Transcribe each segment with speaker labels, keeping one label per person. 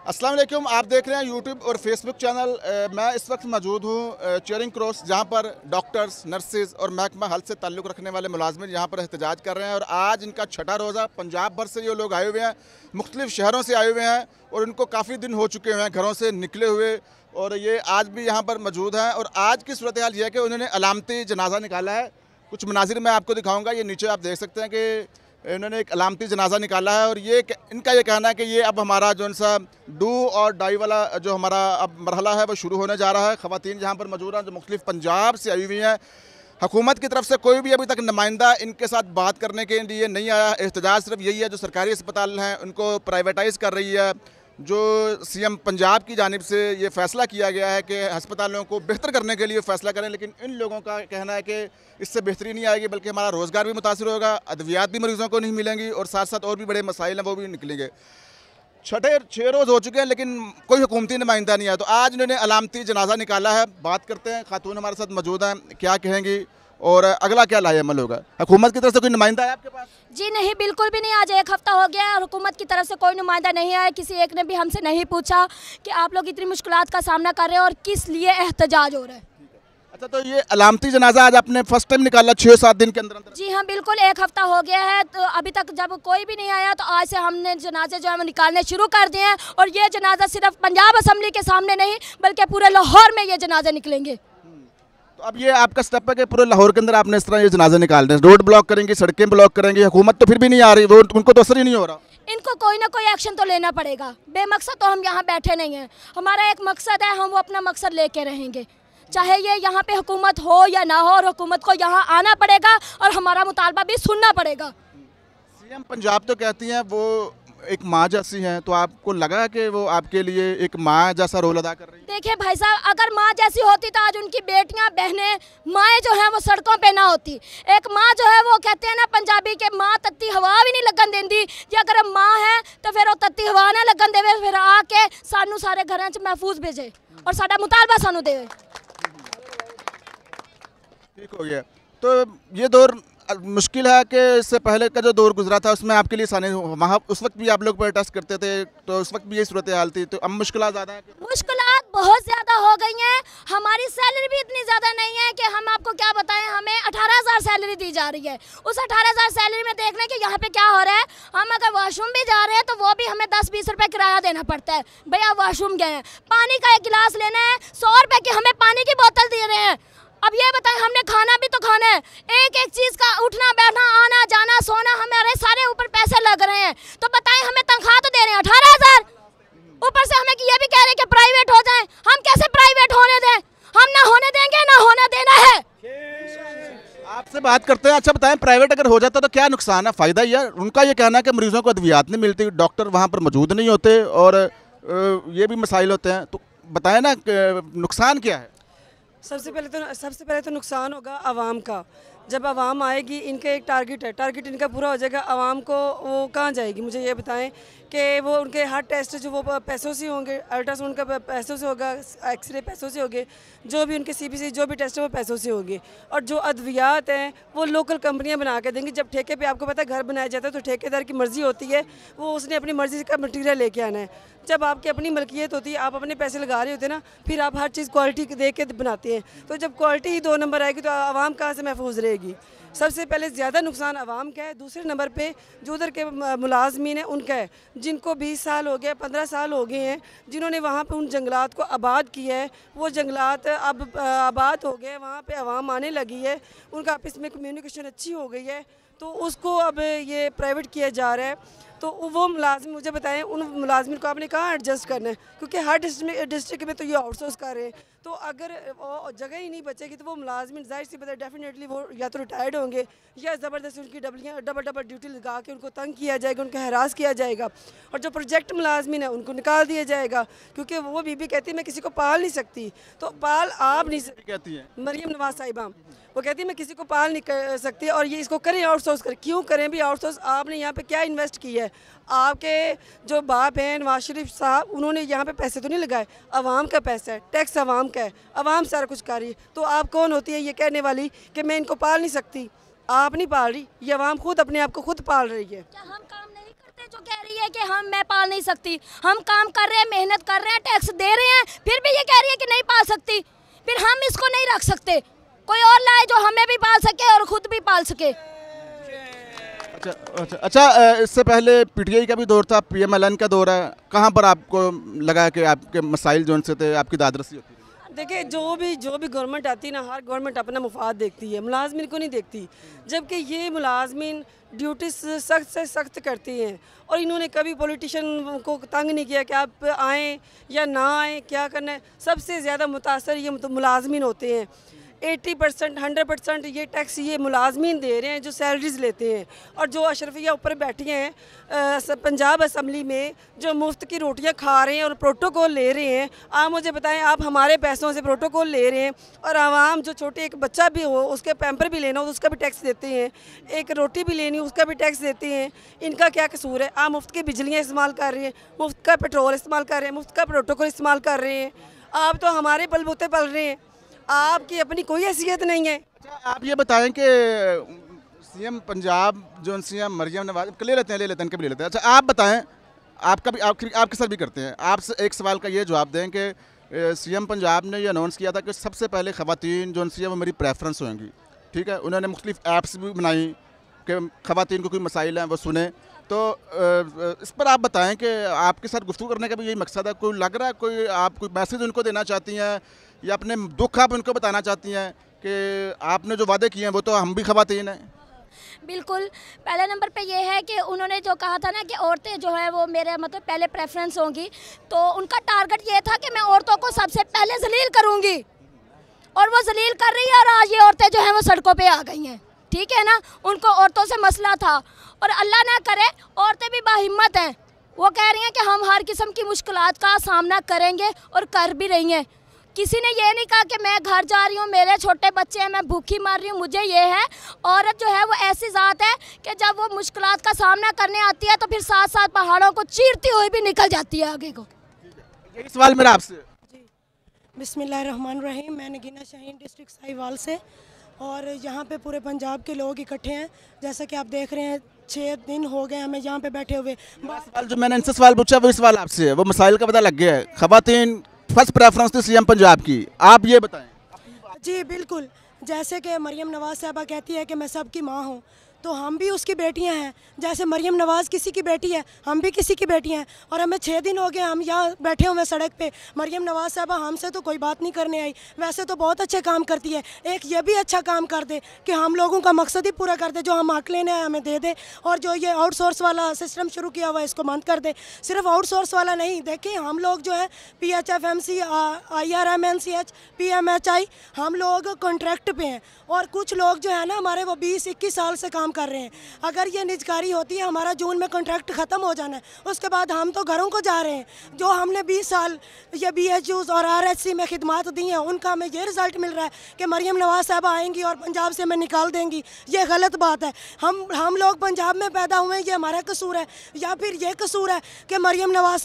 Speaker 1: अस्सलाम वालेकुम, आप देख रहे हैं यूट्यूब और फेसबुक चैनल। मैं इस वक्त मौजूद हूँ चेयरिंग क्रॉस, जहाँ पर डॉक्टर्स, नर्सेज और महकमा हेल्थ से ताल्लुक़ रखने वाले मुलाजमिन यहाँ पर एहतजाज कर रहे हैं। और आज इनका छठा रोज़ा। पंजाब भर से ये लोग आए हुए हैं, मुख्तलिफ़ शहरों से आए हुए हैं और इनको काफ़ी दिन हो चुके हैं घरों से निकले हुए, और ये आज भी यहाँ पर मौजूद हैं। और आज की सूरत हाल ये है कि उन्होंने अलामती जनाजा निकाला है। कुछ मनाजिर मैं आपको दिखाऊँगा, ये नीचे आप देख सकते हैं कि इन्होंने एक अलामती जनाजा निकाला है। और ये इनका ये कहना है कि ये अब हमारा जो सा डू और डाई वाला जो हमारा अब मरहला है वो शुरू होने जा रहा है। ख़वातीन जहाँ पर मौजूद हैं जो मुख्तलिफ़ पंजाब से आई हुई हैं, हुकूमत की तरफ से कोई भी अभी तक नुमाइंदा इनके साथ बात करने के लिए नहीं आया। एहतजाज सिर्फ यही है, जो सरकारी अस्पताल हैं उनको प्राइवेटाइज़ कर रही है। जो सीएम पंजाब की जानिब से ये फ़ैसला किया गया है कि अस्पतालों को बेहतर करने के लिए फ़ैसला करें, लेकिन इन लोगों का कहना है कि इससे बेहतरी नहीं आएगी, बल्कि हमारा रोज़गार भी मुतासिर होगा, अद्वियात भी मरीज़ों को नहीं मिलेंगी और साथ साथ और भी बड़े मसाइल हैं वो भी निकलेंगे। 6 रोज़ हो चुके हैं लेकिन कोई हुकूमती नुमाइंदा नहीं आया, तो आज इन्होंने अलामती जनाजा निकाला है। बात करते हैं, खातून हमारे साथ मौजूद हैं, क्या कहेंगी और अगला क्या लाएमल होगा। हुकूमत की तरफ से कोई नुमाइंदा है आपके पास?
Speaker 2: जी नहीं, बिल्कुल भी नहीं। आज 1 हफ्ता हो गया और हुकूमत की तरफ से कोई नुमाइंदा नहीं आया। किसी एक ने भी हमसे नहीं पूछा कि आप लोग इतनी मुश्किलात का सामना कर रहे हैं और किस लिए एहतजाज हो रहा है।
Speaker 1: अच्छा, तो ये अलामती जनाजा आज आपने फर्स्ट टाइम निकाला 6-7 दिन के अंदर अंदर?
Speaker 2: जी हाँ, बिल्कुल 1 हफ्ता हो गया है, तो अभी तक जब कोई भी नहीं आया तो आज से हमने जनाजे जो है वो निकालने शुरू कर दिए हैं। और ये जनाजा सिर्फ पंजाब असम्बली के सामने नहीं बल्कि पूरे लाहौर में ये जनाजे निकलेंगे।
Speaker 1: तो अब ये आपका स्टेप है कि पूरे लाहौर के अंदर आपने इस तरह ये जनाजे निकाल रहे हैं, रोड ब्लॉक करेंगे, सड़कें ब्लॉक करेंगे, हुकूमत तो फिर भी नहीं आ रही, वो उनको तो असर ही नहीं हो रहा।
Speaker 2: इनको कोई ना कोई एक्शन तो लेना पड़ेगा। बेमकसद तो हम यहाँ बैठे नहीं हैं। हमारा एक मकसद है, हम वो अपना मकसद लेके रहेंगे, चाहे ये यहाँ पे हुकूमत हो या ना हो। और हुकूमत को यहाँ आना पड़ेगा और हमारा मुतालबा भी सुनना पड़ेगा।
Speaker 1: सीएम पंजाब तो कहती हैं वो एक माँ जैसी हैं, तो आपको लगा कि वो आपके लिए एक माँ जैसा रोल अदा कर रही है?
Speaker 2: देखिए भाई साहब, अगर माँ जैसी होती तो आज उनकी बेटियां, बहनें, माएँ जो हैं वो सड़कों पे ना होती। एक माँ जो है वो कहते हैं ना पंजाबी के, माँ तत्ती हवा भी नहीं लगन देंदी। जी अगर माँ है तो फिर वो तत्ती हवा ना लगन देवे, फिर आके सानू सारे घरों च महफूज भेजे और साडा मुतालबा सानू देवे।
Speaker 1: ठीक हो गया। तो ये दौर मुश्किल है कि इससे पहले का जो दौर गुजरा था उसमें आपके लिए आसानी, वहाँ उस वक्त भी आप लोग प्रोटेस्ट करते थे तो उस वक्त भी यही सूरत हाल थी, तो अब मुश्किल ज़्यादा है?
Speaker 2: मुश्किलात बहुत ज़्यादा हो गई हैं। हमारी सैलरी भी इतनी ज़्यादा नहीं है कि हम आपको क्या बताएं। हमें 18,000 सैलरी दी जा रही है। उस 18,000 सैलरी में देख लें कि यहाँ पे क्या हो रहा है। हम अगर वॉशरूम भी जा रहे हैं तो वो भी हमें 10-20 रुपये किराया देना पड़ता है। भैया वॉशरूम गए हैं, पानी का एक गिलास लेना है, 100 रुपये की हमें पानी की बोतल दे रहे हैं। अब ये बताएं, हमने खाना भी तो खाना है, एक एक चीज़ का उठना बैठना आना जाना सोना, हमारे सारे ऊपर पैसे लग रहे हैं। तो बताएं, हमें तनख्वाह तो दे रहे हैं 18,000, ऊपर से हमें ये भी कह रहे हैं कि प्राइवेट हो जाएं। हम कैसे प्राइवेट होने दें? हम ना होने देंगे ना होने देना है।
Speaker 1: आपसे बात करते हैं। अच्छा बताएं, प्राइवेट अगर हो जाता तो क्या नुकसान है, फ़ायदा ही है? उनका ये कहना है कि मरीजों को अद्वियात नहीं मिलती, डॉक्टर वहाँ पर मौजूद नहीं होते और ये भी मसाइल होते हैं, तो बताएं ना नुकसान क्या है?
Speaker 3: सबसे पहले तो नुकसान होगा आवाम का। जब आवाम आएगी, इनका एक टारगेट इनका पूरा हो जाएगा, आवाम को वो कहाँ जाएगी? मुझे ये बताएं कि वो उनके हर टेस्ट जो वो पैसों से होंगे, अल्ट्रासाउंड का पैसों से होगा, एक्सरे पैसों से होंगे, जो भी उनके CBC जो भी टेस्ट है वो पैसों से होंगे। और जो अद्वियात हैं वो लोकल कंपनियां बना के देंगी। जब ठेके पे आपको पता है घर बनाया जाता है तो ठेकेदार की मर्ज़ी होती है, वो उसने अपनी मर्ज़ी का मटीरियल लेके आना है। जब आपकी अपनी मलकियत होती है, आप अपने पैसे लगा रहे होते हैं ना, फिर आप हर चीज़ क्वालिटी देख के बनाते हैं। तो जब क्वालिटी ही 2 नंबर आएगी तो आवाम कहाँ से महफूज रहेगी? सबसे पहले ज़्यादा नुकसान आवाम का है। दूसरे नंबर पे जो उधर के मुलाजमीन हैं उनका है, जिनको 20 साल हो गए, 15 साल हो गए हैं, जिन्होंने वहाँ पे उन जंगलात को आबाद किया है। वो जंगलात अब आबाद हो गए, वहाँ पे आवाम आने लगी है, उनका आपस में कम्युनिकेशन अच्छी हो गई है, तो उसको अब ये प्राइवेट किया जा रहा है। तो वो मुलाजिम मुझे बताएं, उन मुलाजमिन को आपने कहाँ एडजस्ट करना है? क्योंकि हर डिस्ट्रिक्ट में तो ये आउटसोर्स कर रहे हैं। तो अगर वो जगह ही नहीं बचेगी तो वो मुलाजमिन जाहिर सी बात है डेफिनेटली वो या तो रिटायर्ड होंगे या ज़बरदस्ती उनकी डबल ड्यूटी लगा के उनको तंग किया जाएगा, उनको हरास किया जाएगा। और जो प्रोजेक्ट मुलाजमिन है उनको निकाल दिया जाएगा, क्योंकि वो बीबी कहती है मैं किसी को पाल नहीं सकती। तो पाल आप नहीं कहती है मरियम नवाज साहिबा, वो कहती है मैं किसी को पाल नहीं कर सकती। और ये इसको करें आउटसोर्स करें, क्यों करें भी आउटसोर्स? आपने यहाँ पे क्या इन्वेस्ट किया है? आपके जो बाप हैं नवाज शरीफ साहब, उन्होंने यहाँ पे पैसे तो नहीं लगाए, आवाम का पैसा है, टैक्स आवाम का है, आवाम सारा कुछ कर रही है। तो आप कौन होती है ये कहने वाली कि मैं इनको पाल नहीं सकती? आप नहीं पाल रही, ये आवाम खुद अपने आप को खुद पाल रही है।
Speaker 2: क्या हम काम नहीं करते? जो कह रही है कि मैं पाल नहीं सकती, हम काम कर रहे हैं, मेहनत कर रहे हैं, टैक्स दे रहे हैं, फिर भी ये कह रही है कि नहीं पाल सकती, फिर हम इसको नहीं रख सकते, कोई और लाए जो हमें भी पाल सके और खुद भी पाल सके।
Speaker 1: अच्छा, इससे पहले पीटीआई का भी दौर था, पीएमएलएन का दौर है, कहाँ पर आपको लगा कि आपके मसाइल जो उनसे थे आपकी दादरसी होती है?
Speaker 3: देखिए, जो भी गवर्नमेंट आती है ना, हर गवर्नमेंट अपना मुफाद देखती है, मुलाजमिन को नहीं देखती। जबकि ये मुलाजमिन ड्यूटी सख्त से सख्त करती हैं और इन्होंने कभी पॉलिटिशियन को तंग नहीं किया कि आप आएँ या ना आएँ, क्या करना है। सबसे ज़्यादा मुतासर ये मुलाजमिन होते हैं। 80% 100% ये टैक्स ये मुलाजमीन दे रहे हैं जो सैलरीज लेते हैं। और जो अशरफिया ऊपर बैठी हैं पंजाब असम्बली में, जो मुफ्त की रोटियां खा रहे हैं और प्रोटोकॉल ले रहे हैं, आप मुझे बताएं, आप हमारे पैसों से प्रोटोकॉल ले रहे हैं और आवाम जो छोटे एक बच्चा भी हो उसके पैम्पर भी लेना हो तो उसका भी टैक्स देते हैं, एक रोटी भी लेनी उसका भी टैक्स देते हैं। इनका क्या कसूर है? आप मुफ्त की बिजलियाँ इस्तेमाल कर रहे हैं, मुफ्त का पेट्रोल इस्तेमाल कर रहे हैं, मुफ्त का प्रोटोकॉल इस्तेमाल कर रहे हैं। आप तो हमारे बलबूते पल रहे हैं, आपकी अपनी कोई हैसियत नहीं है।
Speaker 1: अच्छा, आप ये बताएं कि सीएम पंजाब जो सीएम मरियम नवाज ले लेते हैं इनके भी ले लेते हैं। अच्छा, आप बताएं, आपका भी आपके साथ भी करते हैं, आपसे एक सवाल का ये जवाब दें कि सीएम पंजाब ने ये अनाउंस किया था कि सबसे पहले ख़वातीन जो सी है वो मेरी प्रेफरेंस होंगी, ठीक है। उन्होंने मुख्तलिफ ऐप्स भी बनाई कि ख़वातीन को कोई मसाइल हैं वो सुने। तो इस पर आप बताएं कि आपके साथ गुफ्तगू करने का भी यही मकसद है, कोई लग रहा है कोई आप कोई मैसेज उनको देना चाहती हैं या अपने दुख आप उनको बताना चाहती हैं कि आपने जो वादे किए हैं वो तो हम भी ख़वातीन हैं?
Speaker 2: बिल्कुल, पहले नंबर पे ये है कि उन्होंने जो कहा था ना कि औरतें जो है वो मेरे मतलब पहले प्रेफरेंस होंगी, तो उनका टारगेट ये था कि मैं औरतों को सबसे पहले जलील करूँगी, और वो जलील कर रही है। और आज ये औरतें जो हैं वो सड़कों पे आ गई हैं, ठीक है ना। उनको औरतों से मसला था, और अल्लाह ना करे औरतें भी बाहिम्मत हैं, वो कह रही हैं कि हम हर किस्म की मुश्किलात का सामना करेंगे और कर भी रही हैं। किसी ने ये नहीं कहा कि मैं घर जा रही हूँ, मेरे छोटे बच्चे हैं, मैं भूखी मर रही हूँ। मुझे ये है, औरत जो है वो ऐसी ज़ात है कि जब वो मुश्किलात का सामना करने आती है तो फिर साथ साथ पहाड़ों को चीरती हुई भी निकल जाती है आगे को।
Speaker 1: यही सवाल मेरा आपसे।
Speaker 4: जी, बिस्मिल्लाहिर्रहमानिर्रहीम। मैं नगीना शाहीन, डिस्ट्रिक्ट साहिवाल से, और यहाँ पे पूरे पंजाब के लोग इकट्ठे हैं। जैसा कि आप देख रहे हैं 6 दिन हो गए हमें यहाँ पे बैठे हुए।
Speaker 1: सवाल जो मैंने इनसे सवाल पूछा वही सवाल आपसे है, वो मसाइल का पता लग गया है। ख़वातीन फर्स्ट प्रेफरेंस थी सीएम पंजाब की, आप ये बताएं।
Speaker 4: जी बिल्कुल, जैसे कि मरियम नवाज़ साहबा कहती है कि मैं सबकी माँ हूँ, तो हम भी उसकी बेटियां हैं। जैसे मरियम नवाज़ किसी की बेटी है, हम भी किसी की बेटियां हैं। और हमें 6 दिन हो गए हम यहाँ बैठे हुए सड़क पे। मरियम नवाज़ साहबा हमसे तो कोई बात नहीं करने आई, वैसे तो बहुत अच्छे काम करती है। एक ये भी अच्छा काम कर दे कि हम लोगों का मकसद ही पूरा कर दे, जो हम हक लेने आए हमें दे दे। और जो ये आउटसोर्स वाला सिस्टम शुरू किया हुआ है इसको बंद कर दे। सिर्फ आउटसोर्स वाला नहीं, देखिए हम लोग जो है PHFMC, IRMNCH, PMHI, हम लोग कॉन्ट्रैक्ट पे हैं। और कुछ लोग जो है ना हमारे वो 20-21 साल से काम कर रहे हैं। अगर ये निजकारी होती है, हमारा जून में कॉन्ट्रैक्ट ख़त्म हो जाना है, उसके बाद हम तो घरों को जा रहे हैं। जो हमने 20 साल ये BHUs और RHC में खिदमात दी हैं, उनका हमें ये रिज़ल्ट मिल रहा है कि मरियम नवाज़ साहबा आएंगी और पंजाब से हमें निकाल देंगी। ये गलत बात है। हम लोग पंजाब में पैदा हुए हैं, ये हमारा कसूर है, या फिर ये कसूर है कि मरियम नवाज़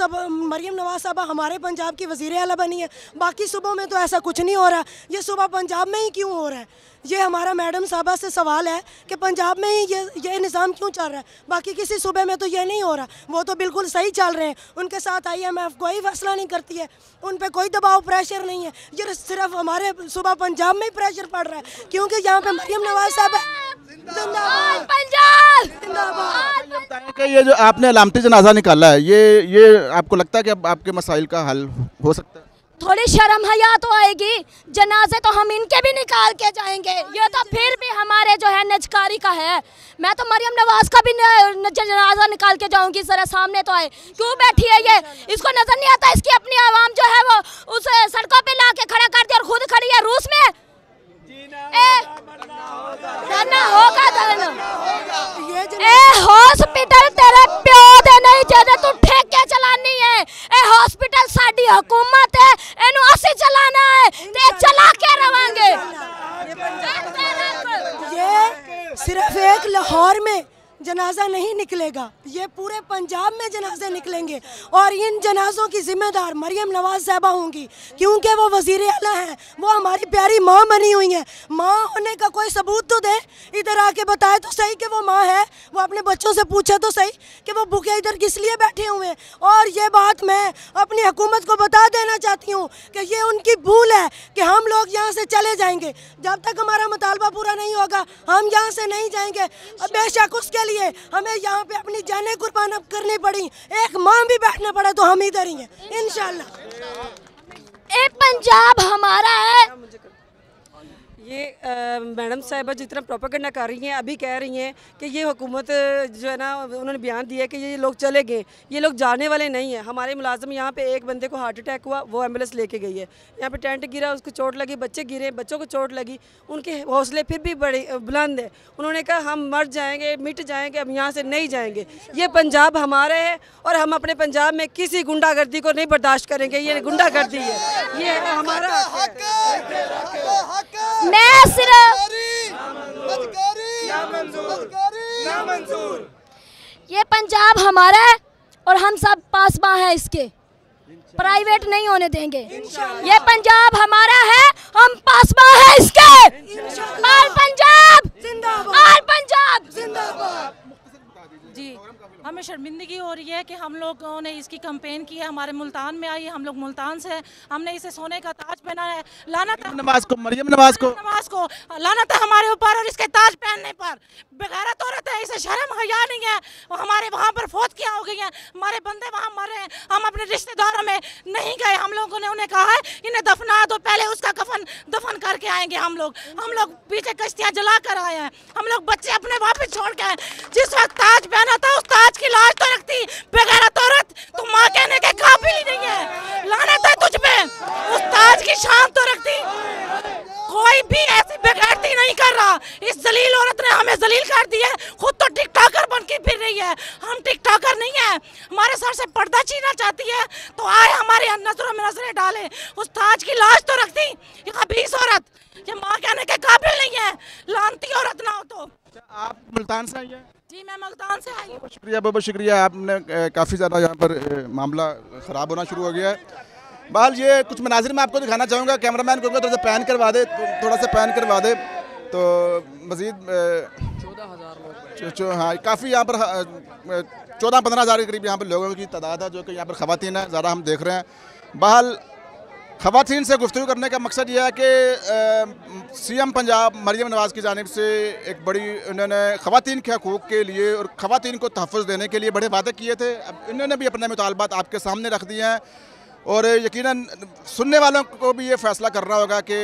Speaker 4: साहबा हमारे पंजाब की वज़ीर आला बनी है। बाकी सूबों में तो ऐसा कुछ नहीं हो रहा, ये सूबा पंजाब में ही क्यों हो रहा है? ये हमारा मैडम साहबा से सवाल है कि पंजाब में ही ये निज़ाम क्यों चल रहा है, बाकी किसी सूबे में तो ये नहीं हो रहा। वो तो बिल्कुल सही चल रहे हैं, उनके साथ IMF कोई फैसला नहीं करती है, उन पर कोई दबाव प्रेशर नहीं है। ये सिर्फ हमारे सूबा पंजाब में ही प्रेशर पड़ रहा है, क्योंकि यहाँ पे मरियम नवाज़ साहब
Speaker 2: पंजाब
Speaker 1: कि ये जो आपने अलामती जनाजा निकाला है, ये आपको लगता है कि अब आपके मसाइल का हल हो सकता है?
Speaker 2: थोड़ी शर्म हया तो आएगी। जनाजे तो हम इनके भी निकाल के जाएंगे, ये तो फिर भी हमारे जो है नजकारी का है। मैं तो मरियम नवाज का भी जनाजा निकाल के जाऊंगी, जरा सामने तो आए। क्यों बैठी है ये? इसको नजर नहीं आता इसकी अपनी आवाम जो है वो उस सड़कों पे ला के खड़ा कर दिया और खुद खड़ी है रूस में। धरना होगा, धरना। हॉस्पिटल तेरे प्यो दे नहीं जेदे तू ठेके चलानी है। ए हॉस्पिटल साडी हुकूमत है, एनु असी चलाना है ते चला के रवांगे।
Speaker 4: ये सिर्फ एक लाहौर में जनाजा नहीं निकलेगा, ये पूरे पंजाब में जनाजे निकलेंगे और इन जनाजों की जिम्मेदार मरियम नवाज साहबा होंगी, क्योंकि वो वज़ीर आला हैं, वो हमारी प्यारी माँ बनी हुई हैं। माँ होने का कोई सबूत तो दे, इधर आके बताए तो सही कि वो माँ है। वो अपने बच्चों से पूछे तो सही कि वो भूखे इधर किस लिए बैठे हुए हैं। और ये बात मैं अपनी हुकूमत को बता देना चाहती हूँ कि ये उनकी भूल है कि हम लोग यहाँ से चले जाएंगे। जब तक हमारा मुतालबा पूरा नहीं होगा हम यहाँ से नहीं जाएंगे। बेशक उसके लिए हमें यहाँ पे अपनी जानें कुर्बान करनी पड़ी, एक माँ भी बैठना पड़ा तो हम इधर ही हैं इंशाल्लाह।
Speaker 2: ये पंजाब हमारा है।
Speaker 3: ये मैडम साहिबा जितना प्रोपेगेंडा कर रही हैं, अभी कह रही हैं कि ये हुकूमत जो है ना, उन्होंने बयान दिया कि ये लोग चले गए, ये लोग जाने वाले नहीं हैं। हमारे मुलाजिम यहाँ पे एक बंदे को हार्ट अटैक हुआ, वो एम्बुलेंस लेके गई है। यहाँ पे टेंट गिरा, उसको चोट लगी, बच्चे गिरे, बच्चों को चोट लगी, उनके हौसले फिर भी बड़े बुलंद है। उन्होंने कहा हम मर जाएंगे, मिट जाएंगे, अब यहाँ से नहीं जाएंगे। ये पंजाब हमारे है और हम अपने पंजाब में किसी गुंडागर्दी को नहीं बर्दाश्त करेंगे। ये गुंडागर्दी है, ये है हमारा
Speaker 2: मैं सिर्फ ये पंजाब हमारा है और हम सब पासबां हैं इसके, प्राइवेट नहीं होने देंगे। ये पंजाब हमारा है, हम पासबां हैं इसके। और पंजाब जिंदाबाद, और पंजाब जिंदाबाद।
Speaker 5: जी, हमें शर्मिंदगी हो रही है कि हम लोगों ने इसकी कैंपेन की है, हमारे मुल्तान में आई है, हम लोग मुल्तान से हैं, हमने इसे सोने का ताज पहना है। लानत
Speaker 1: मरियम नवाज को
Speaker 5: लानत है हमारे ऊपर और इसके ताज पहनने पर। बेगैरत औरत है, इसे शर्म हया नहीं है। हमारे वहाँ पर फौत किया हो गई है, हमारे बंदे वहाँ मरे हैं, हम अपने रिश्तेदारों में नहीं गए। हम लोगों ने उन्हें कहा है इन्हें दफना दो, पहले उसका कफन दफन करके आएंगे। हम लोग पीछे कश्तियाँ जला कर आए हैं, हम लोग बच्चे अपने वापस छोड़ के आए। जिस वक्त ताज पहना था उस ताज की लाज तो रखती, बेगैरत औरत तुम माँ कहने के काबिल ही नहीं है। लानत है तुझ पे, उस ताज की शान तो रखती। कोई भी ऐसी बेगैरती नहीं कर रहा। इस जलील औरत ने हमें जलील कर दिया है, खुद तो टिकटॉकर बन के फिर रही है। हम टिकटॉकर नहीं है, हमारे सर से पर्दा छीनना चाहती है तो आए हमारे नजरों में नजरें डाले। उस ताज की लाज तो रखती। ये खबीस औरत, ये माँ कहने के काबिल नहीं है। लानती औरत ना हो तो।
Speaker 1: आप मुल्तान से आई हैं?
Speaker 5: जी, मैं मुल्तान से आई हूँ।
Speaker 1: शुक्रिया, बहुत बहुत शुक्रिया। आपने काफ़ी ज़्यादा यहाँ पर मामला ख़राब होना शुरू हो गया है। बहरहाल ये कुछ मनाजिर मैं आपको दिखाना चाहूँगा। कैमरामैन को थोड़ा सा पैन करवा दे, थोड़ा सा पैन करवा दे तो मज़ीद 14,000 लोग। हाँ, काफ़ी यहाँ पर 14-15 हज़ार के करीब यहाँ पर लोगों की तादाद है जो कि यहाँ पर ख़वातीन है, ज़्यादा हम देख रहे हैं। बहरहाल ख़वातीन से गुफ्तगू करने का मकसद यह है कि सीएम पंजाब मरियम नवाज़ की जानिब से एक बड़ी उन्होंने ख़वातीन के हकूक़ के लिए और ख़वातीन को तहफ़्फ़ुज़ देने के लिए बड़े वादे किए थे। अब इन्होंने भी अपने मुतालबात आपके सामने रख दिए हैं और यकीनन सुनने वालों को भी ये फ़ैसला करना होगा कि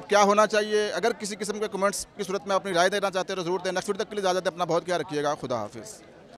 Speaker 1: क्या होना चाहिए। अगर किसी किस्म के कमेंट्स की सूरत में अपनी राय देना चाहते हैं तो ज़रूर दें। नेक्स्ट वीडियो तक के लिए इजाज़त है, अपना बहुत ख्याल रखिएगा। खुदा हाफिज़।